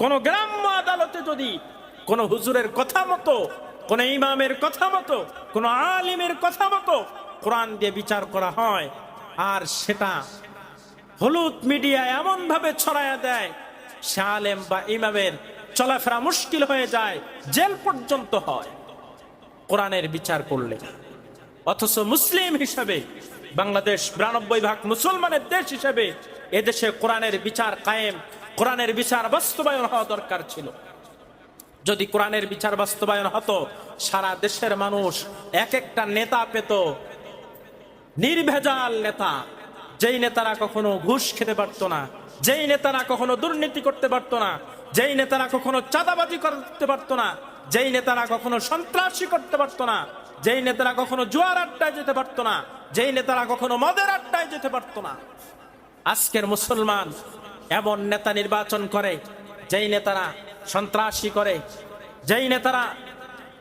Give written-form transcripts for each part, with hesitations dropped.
কোন গ্রাম্য আদালতে যদি কোন হুজুরের কথা মতো, কোন ইমামের কথা মতো, কোন আলিমের কথা মতো কোরআন দিয়ে বিচার করা হয়, আর সেটা হলুদ মিডিয়া এমন ভাবে ছড়ায়া দেয়, সে আলেম বা ইমামের চলাফেরা মুশকিল হয়ে যায়, জেল পর্যন্ত হয় কোরআনের বিচার করলে। অথচ মুসলিম হিসেবে বাংলাদেশ 92 ভাগ মুসলমানের দেশ হিসেবে এদেশে কোরআনের বিচার কায়েম, কোরআনের বিচার বাস্তবায়ন হওয়া দরকার ছিল। যদি কোরআনের বিচার বাস্তবায়ন হতো, সারা দেশের মানুষ এক একটা নেতা পেত, নির্ভেজাল নেতা, যেই নেতারা কখনো ঘুষ খেতে পারতো না, যেই নেতারা কখনো দুর্নীতি করতে পারতো না, যেই নেতারা কখনো চাঁদাবাজি করতে পারতো না, যেই নেতারা কখনো সন্ত্রাসী করতে পারতো না, যেই নেতারা কখনো জুয়ার আড্ডায় যেতে পারতো না, যেই নেতারা কখনো মদের আড্ডায় যেতে পারতো না। আজকের মুসলমান এমন নেতা নির্বাচন করে, যেই নেতারা সন্ত্রাসী করে, যেই নেতারা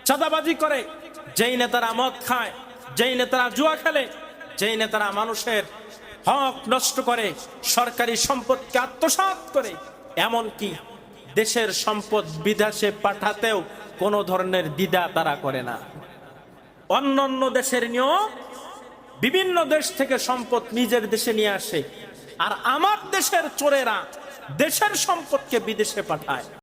চাঁদাবাজি করে, যেই নেতারা মদ খায়, যেই নেতারা জুয়া খেলে, যেই নেতারা মানুষের হক নষ্ট করে, সরকারি সম্পদকে আত্মসাৎ করে, এমনকি দেশের সম্পদ বিদেশে পাঠাতেও কোনো ধরনের দ্বিধা তারা করে না। অন্যান্য দেশের নিয়ম, বিভিন্ন দেশ থেকে সম্পদ নিজের দেশে নিয়ে আসে, আর আমার দেশের চোরেরা দেশের সম্পদকে বিদেশে পাঠায়।